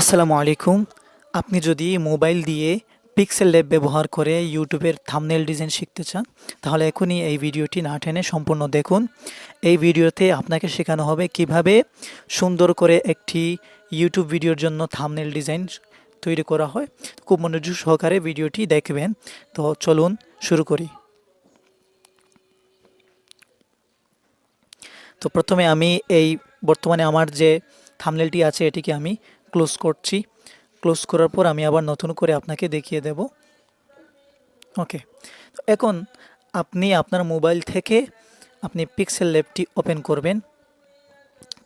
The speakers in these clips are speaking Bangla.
আসসালামু আলাইকুম। আপনি যদি মোবাইল দিয়ে পিক্সেল ল্যাব ব্যবহার করে ইউটিউবের থাম্বনেল ডিজাইন শিখতে চান, তাহলে এখনই এই ভিডিওটি না টেনে সম্পূর্ণ দেখুন। এই ভিডিওতে আপনাকে শেখানো হবে কিভাবে সুন্দর করে একটি ইউটিউব ভিডিওর জন্য থাম্বনেল ডিজাইন তৈরি করা হয়। খুব মনোযোগ সহকারে ভিডিওটি দেখবেন। তো চলুন শুরু করি। তো প্রথমে আমি এই বর্তমানে আমার যে থাম্বনেলটি আছে এটিকে আমি ক্লোজ করছি। ক্লোজ করার পর আমি আবার নতুন করে আপনাকে দেখিয়ে দেব। ওকে, তো এখন আপনি আপনার মোবাইল থেকে আপনি পিক্সেল ল্যাবটি ওপেন করবেন।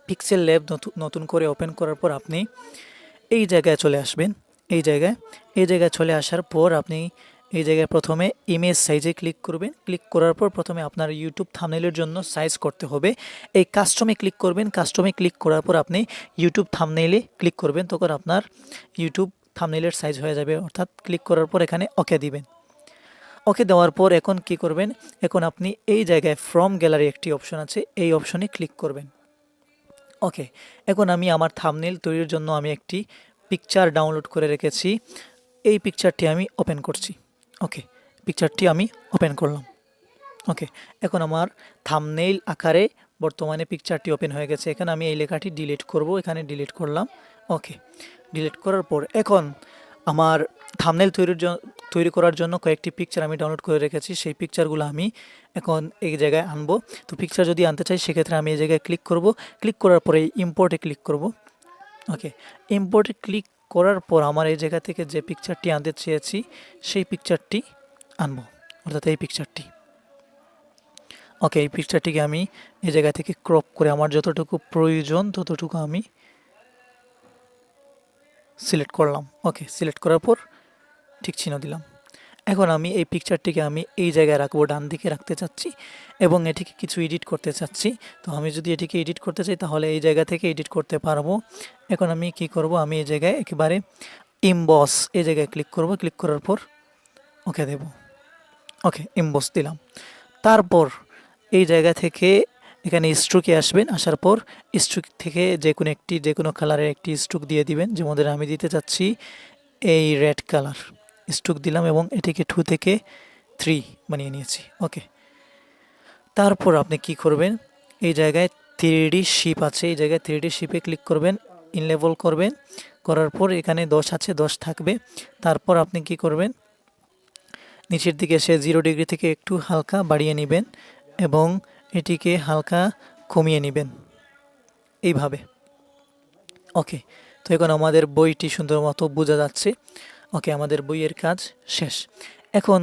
পিক্সেল ল্যাব নতুন করে ওপেন করার পর আপনি এই জায়গায় চলে আসবেন। এই জায়গায় চলে আসার পর আপনি এই জায়গায় প্রথমে ইমেজ সাইজে ক্লিক করবেন। ক্লিক করার পর প্রথমে আপনার ইউটিউব থাম্বনেলের জন্য সাইজ করতে হবে। এই কাস্টমে ক্লিক করবেন। কাস্টমে ক্লিক করার পর আপনি ইউটিউব থাম্বনেইলে ক্লিক করবেন, তখন আপনার ইউটিউব থাম্বনেলের সাইজ হয়ে যাবে। অর্থাৎ ক্লিক করার পর এখানে ওকে দিবেন। ওকে দেওয়ার পর এখন কি করবেন, এখন আপনি এই জায়গায় ফ্রম গ্যালারি একটি অপশন আছে, এই অপশনে ক্লিক করবেন। ওকে, এখন আমি আমার থাম্বনেল তৈরির জন্য আমি একটি পিকচার ডাউনলোড করে রেখেছি। এই পিকচারটি আমি ওপেন করছি। ওকে, পিকচারটি আমি ওপেন করলাম। ওকে, এখন আমার থাম্বনেইল আকারে বর্তমানে পিকচারটি ওপেন হয়ে গেছে। এখানে আমি এই লেখাটি ডিলিট করব, এখানে ডিলিট করলাম। ওকে, ডিলিট করার পর এখন আমার থাম্বনেল তৈরি করার জন্য কয়েকটি পিকচার আমি ডাউনলোড করে রেখেছি। সেই পিকচারগুলো আমি এখন এই জায়গায় আনবো। তো পিকচার যদি আনতে চাই সেক্ষেত্রে আমি এই জায়গায় ক্লিক করব। ক্লিক করার পরে ইম্পোর্টে ক্লিক করব। ওকে, ইম্পোর্টে ক্লিক করার পর আমার এই জায়গা থেকে যে পিকচারটি আনতে চেয়েছি সেই পিকচারটি আনবো, অর্থাৎ এই পিকচারটি। ওকে, এই পিকচারটিকে আমি এই জায়গা থেকে ক্রপ করে আমার যতটুকু প্রয়োজন ততটুকু আমি সিলেক্ট করলাম। ওকে, সিলেক্ট করার পর ঠিক চিহ্ন দিলাম। এখন আমি এই পিকচারটিকে আমি এই জায়গায় রাখবো, ডান দিকে রাখতে চাচ্ছি এবং এটিকে কিছু এডিট করতে চাচ্ছি। তো আমি যদি এটিকে এডিট করতে চাই তাহলে এই জায়গা থেকে এডিট করতে পারবো। এখন আমি কি করব, আমি এই জায়গায় একেবারে ইমবস এই জায়গায় ক্লিক করব। ক্লিক করার পর ওকে দেব। ওকে, ইমবস দিলাম। তারপর এই জায়গা থেকে এখানে স্ট্রোকে আসবেন। আসার পর স্ট্রোক থেকে যে কোনো কালারের একটি স্ট্রোক দিয়ে দিবেন। যেমন আমি দিতে চাচ্ছি এই রেড কালার। স্ট্রোক দিলাম এবং এটিকে 2 থেকে 3 বানিয়ে নিয়েছি। ওকে, তারপর আপনি কি করবেন, এই জায়গায় 3D শিপ আছে, এই জায়গায় 3D শিপে ক্লিক করবেন, ইনলেভেল করবেন। করার পর এখানে 10 আছে, 10 থাকবে। তারপর আপনি কি করবেন, নিচের দিকে এসে 0 ডিগ্রি থেকে একটু হালকা বাড়িয়ে নেবেন এবং এটিকে হালকা কমিয়ে নেবেন এইভাবে। ওকে, তো এখন আমাদের বইটি সুন্দর মতো বোঝা যাচ্ছে। ওকে, আমাদের বইয়ের কাজ শেষ। এখন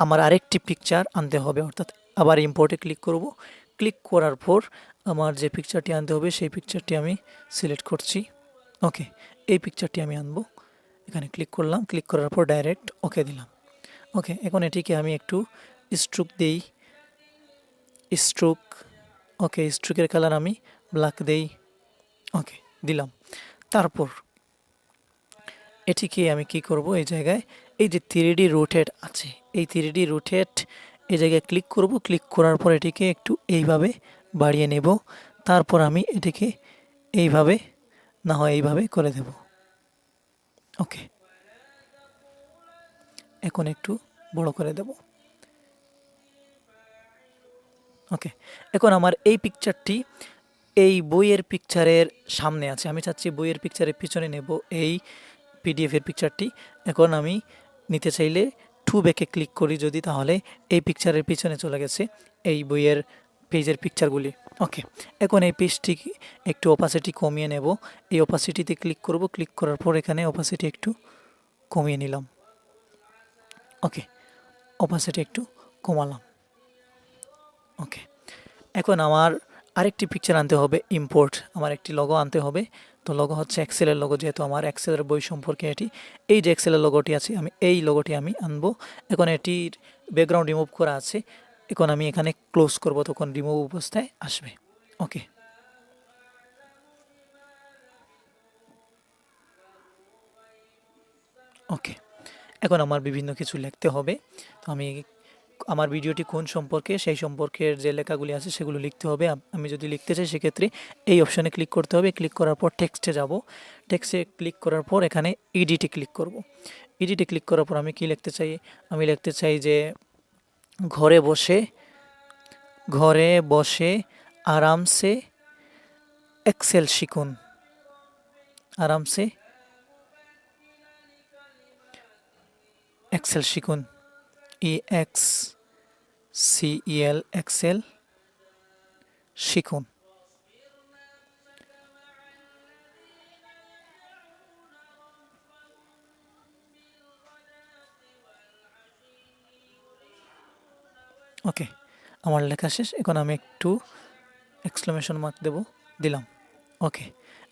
আমার আরেকটি পিকচার আনতে হবে, অর্থাৎ আবার ইম্পোর্টে ক্লিক করব। ক্লিক করার পর আমার যে পিকচারটি আনতে হবে সেই পিকচারটি আমি সিলেক্ট করছি। ওকে, এই পিকচারটি আমি আনবো। এখানে ক্লিক করলাম। ক্লিক করার পর ডাইরেক্ট ওকে দিলাম। ওকে, এখন এটিকে আমি একটু স্ট্রোক দেই। স্ট্রোক, ওকে, স্ট্রোকের কালার আমি ব্ল্যাক দেই। ওকে, দিলাম। তারপর এটিকে আমি কি করব, এই জায়গায় এই যে 3D রোটেট আছে, এই 3D রোটেট এই জায়গায় ক্লিক করব। ক্লিক করার পর এটিকে একটু এইভাবে বাড়িয়ে নেব। তারপর আমি এটিকে এইভাবে না হয় এইভাবে করে দেব। ওকে, এখন একটু বড় করে দেব। ওকে, এখন আমার এই পিকচারটি এই বইয়ের পিকচারের সামনে আছে। আমি চাচ্ছি বইয়ের পিকচারের পিছনে নেব এই পিডিএফ এর পিকচারটি। এখন আমি নিতে চাইলে টু ব্যাকে ক্লিক করি যদি, তাহলে এই পিকচারের পিছনে চলে গেছে এই বইয়ের পেজের পিকচারগুলি। ওকে, এখন এই পেজটি একটু অপাসিটি কমিয়ে নেব। এই অপাসিটিতে ক্লিক করব। ক্লিক করার পর এখানে অপাসিটি একটু কমিয়ে নিলাম। ওকে, অপাসিটি একটু কমালাম। ওকে, এখন আমার আরেকটি পিকচার আনতে হবে, ইম্পোর্ট আমার একটি লোগো আনতে হবে। তো লোগো হচ্ছে এক্সেলের লোগো, যেহেতু আমার এক্সেলের বই সম্পর্কে এটি। এই যে এক্সেলের লোগোটি আছে, আমি এই লোগোটি আমি আনবো। এখন এটির ব্যাকগ্রাউন্ড রিমুভ করা আছে, এখন আমি এখানে ক্লোজ করব, তখন রিমুভ অবস্থায় আসবে। ওকে, ওকে, এখন আমার বিভিন্ন কিছু লিখতে হবে। তো আমি আমার ভিডিওটি কোন সম্পর্কে সেই সম্পর্কের যে লেখাগুলি আছে সেগুলো লিখতে হবে। আমি যদি লিখতে চাই সেক্ষেত্রে এই অপশানে ক্লিক করতে হবে। ক্লিক করার পর টেক্সটে যাব। টেক্সটে ক্লিক করার পর এখানে এডিটে ক্লিক করব। এডিটে ক্লিক করার পর আমি কি লিখতে চাই? আমি লিখতে চাই যে ঘরে বসে আরামসে এক্সেল শিখুন। আরামসে এক্সেল শিখুন। EXCEL এক্সেল শিখুন। ওকে, আমার লেখা শেষ। এখন আমি একটু এক্সক্লেমেশন মার্ক দিলাম। ওকে,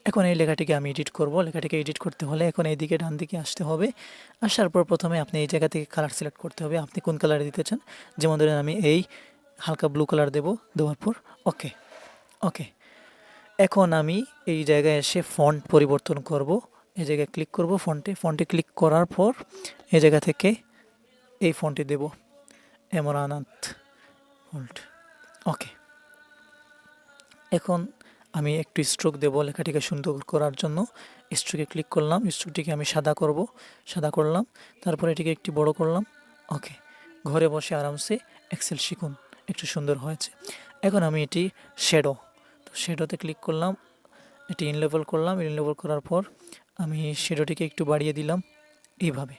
এখন এই লেখাটিকে আমি এডিট করব। লেখাটিকে এডিট করতে হলে এখন এইদিকে ডান দিকে আসতে হবে। আসার পর প্রথমে আপনি এই জায়গা থেকে কালার সিলেক্ট করতে হবে। আপনি কোন কালার দিতে চান? যেমন ধরেন আমি এই হালকা ব্লু কালার দেওয়ার পর ওকে। ওকে, এখন আমি এই জায়গায় এসে ফন্ট পরিবর্তন করব। এই জায়গায় ক্লিক করব ফন্টে ক্লিক করার পর এই জায়গা থেকে এই ফন্টে দেব, এমরানাথ ফন্ট। ওকে, এখন আমি একটু স্ট্রোক দেব লেখাটিকে সুন্দর করার জন্য। স্ট্রোকে ক্লিক করলাম, স্ট্রোকটিকে আমি সাদা করলাম, তারপর এটিকে একটু বড় করলাম। ওকে, ঘরে বসে আরামসে এক্সেল শিখুন, একটু সুন্দর হয়েছে। এখন আমি এটি শ্যাডোতে ক্লিক করলাম, এটি ইনলেভেল করলাম। ইনলেভেল করার পর আমি শ্যাডোটিকে একটু বাড়িয়ে দিলাম এইভাবে।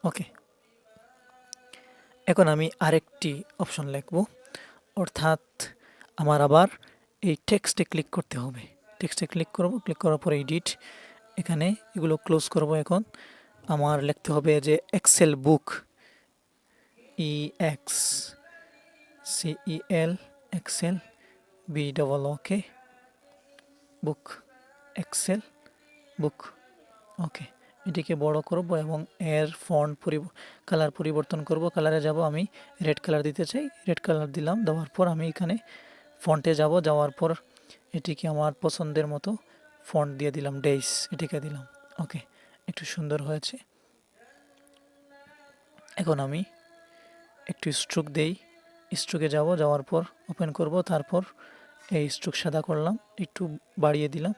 ওকে, এখন আমি আরেকটি অপশন লিখব, অর্থাৎ আমার আবার এই টেক্সটে ক্লিক করতে হবে। টেক্সটে ক্লিক করব, ক্লিক করার পর এডিট, এখানে এগুলো ক্লোজ করব। এখন আমার লিখতে হবে যে এক্সেল বুক, EXCEL এক্সেল BOOK বুক, এক্সেল বুক। ওকে, এটিকে বড় করব এবং এর ফন্ট কালার পরিবর্তন করব। কালারে যাব, আমি রেড কালার দিতে চাই, রেড কালার দিলাম। দেওয়ার পর আমি এখানে ফন্টে যাওয়ার পর এটিকে আমার পছন্দের মতো ফন্ট দিয়ে দিলাম, ডেইস এটিকে দিলাম। ওকে, একটু সুন্দর হয়েছে। এখন আমি একটু স্ট্রোক দেই, স্ট্রোকে যাওয়ার পর ওপেন করব, তারপর এই স্ট্রোক সাদা করলাম, একটু বাড়িয়ে দিলাম,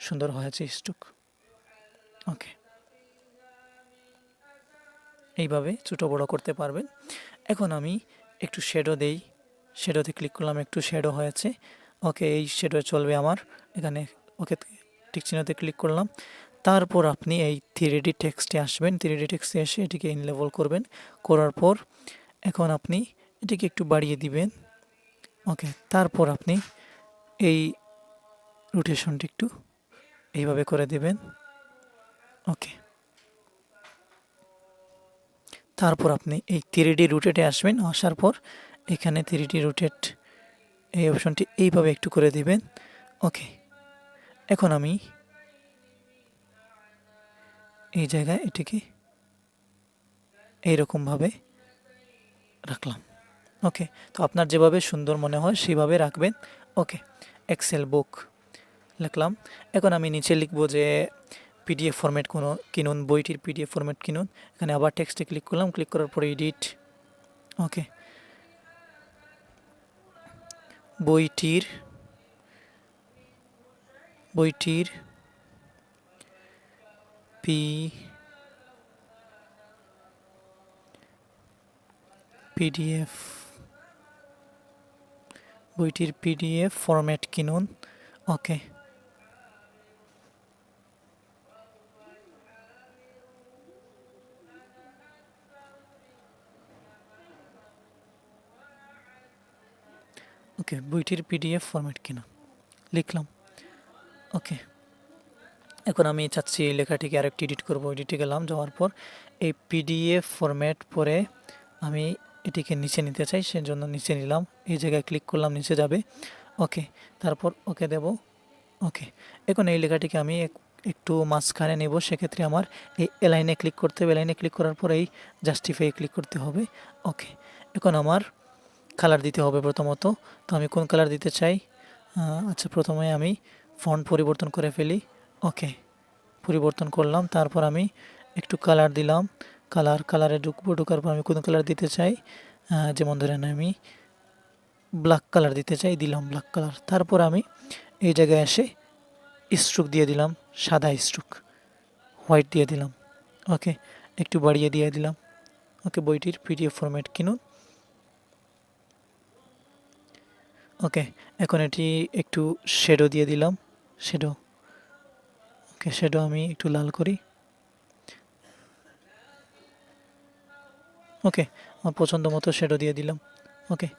সুন্দর হয়েছে স্ট্রোক। ওকে, এইভাবে ছোটো বড়ো করতে পারবেন। এখন আমি একটু শ্যাডো দেই, শ্যাডোতে ক্লিক করলাম, একটু শ্যাডো হয়েছে। ওকে, এই শ্যাডো চলবে আমার এখানে। ওকে, টিক চিহ্নতে ক্লিক করলাম। তারপর আপনি এই 3D টেক্সটে আসবেন। 3D টেক্সটে এসে এটিকে ইনলেভেল করবেন। করার পর এখন আপনি এটিকে একটু বাড়িয়ে দিবেন। ওকে, তারপর আপনি এই রোটেশনটি একটু এইভাবে করে দিবেন। ওকে, তারপর আপনি এই 3D রোটেটে আসবেন। আসার পর এখানে 3D রোটেট এই অপশনটি এইভাবে একটু করে দিবেন। ওকে, এখন আমি এই জায়গায় এটিকে এইরকমভাবে রাখলাম। ওকে, তো আপনার যেভাবে সুন্দর মনে হয় সেভাবে রাখবেন। ওকে, এক্সেল বুক লিখলাম। এখন আমি নিচে লিখব যে PDF ফরম্যাট কিনুন, বইটির PDF ফরম্যাট কিনুন। এখানে আবার টেক্সটে ক্লিক করলাম, ক্লিক করার পরে এডিট। ওকে, বইটির PDF ফরম্যাট কিনুন। ওকে, বইটির PDF ফরম্যাট কিনুন লিখলাম। ওকে, এখন আমি চাচ্ছি এই লেখাটিকে আরেকটু এডিট করবো। এডিটে গেলাম, যাওয়ার পর এই PDF ফরম্যাট পরে আমি এটিকে নিচে নিতে চাই, সেজন্য নিচে নিলাম। এই জায়গায় ক্লিক করলাম, নিচে যাবে। ওকে, তারপর ওকে দেব। ওকে, এখন এই লেখাটিকে আমি একটু মাঝখানে নেব। সেক্ষেত্রে আমার এই এলাইনে ক্লিক করতে হবে। এলাইনে ক্লিক করার পর এই জাস্টিফাই ক্লিক করতে হবে। ওকে, এখন আমার কালার দিতে হবে প্রথমত। তো আমি কোন কালার দিতে চাই? আচ্ছা, প্রথমে আমি ফন্ট পরিবর্তন করে ফেলি। ওকে, পরিবর্তন করলাম, তারপর আমি একটু কালার দিলাম। কালারে ঢুকবো, ঢোকার পর আমি কোন কালার দিতে চাই, যেমন ধরেন আমি ব্ল্যাক কালার দিতে চাই, দিলাম ব্ল্যাক কালার। তারপর আমি এই জায়গায় এসে স্ট্রোক দিয়ে দিলাম, সাদা স্ট্রোক, হোয়াইট দিয়ে দিলাম। ওকে, একটু বাড়িয়ে দিয়ে দিলাম। ওকে, বইটির পিডিএফ ফরম্যাট কিনুন। ওকে, এখন এটি একটু শ্যাডো দিয়ে দিলাম, শ্যাডো। ওকে, শ্যাডো আমি একটু লাল করি। ওকে, আমার পছন্দ মতো শ্যাডো দিয়ে দিলাম। ওকে,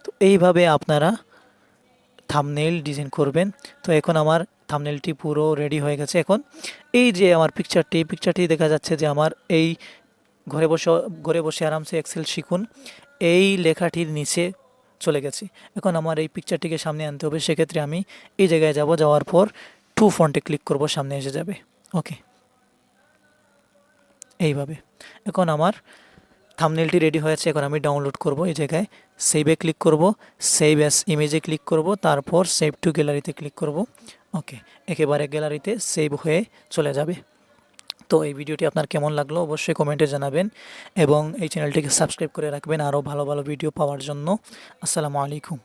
তো এইভাবে আপনারা থাম্বনেইল ডিজাইন করবেন। তো এখন আমার থাম্বনেইলটি পুরো রেডি হয়ে গেছে। এখন এই যে আমার পিকচারটি দেখা যাচ্ছে যে আমার এই ঘরে বসে ঘরে বসে আরামসে এক্সেল শিখুন এই লেখাটির নিচে চলে গেছি। এখন আমার এই পিকচারটিকে সামনে আনতে হবে, সেক্ষেত্রে আমি এই জায়গায় যাব, যাওয়ার পর টু ফন্টে ক্লিক করব, সামনে এসে যাবে। ওকে, এইভাবে এখন আমার থাম্বনেইলটি রেডি হয়েছে। এখন আমি ডাউনলোড করব, এই জায়গায় সেভে ক্লিক করব, সেভ অ্যাজ ইমেজে ক্লিক করব, তারপর সেভ টু গ্যালারিতে ক্লিক করব। ওকে, একেবারে গ্যালারিতে সেভ হয়ে চলে যাবে। তো এই ভিডিওটি আপনার কেমন লাগলো অবশ্যই কমেন্টে জানাবেন এবং এই চ্যানেলটিকে সাবস্ক্রাইব করে রাখবেন আরও ভালো ভালো ভিডিও পাওয়ার জন্য। আসসালামু আলাইকুম।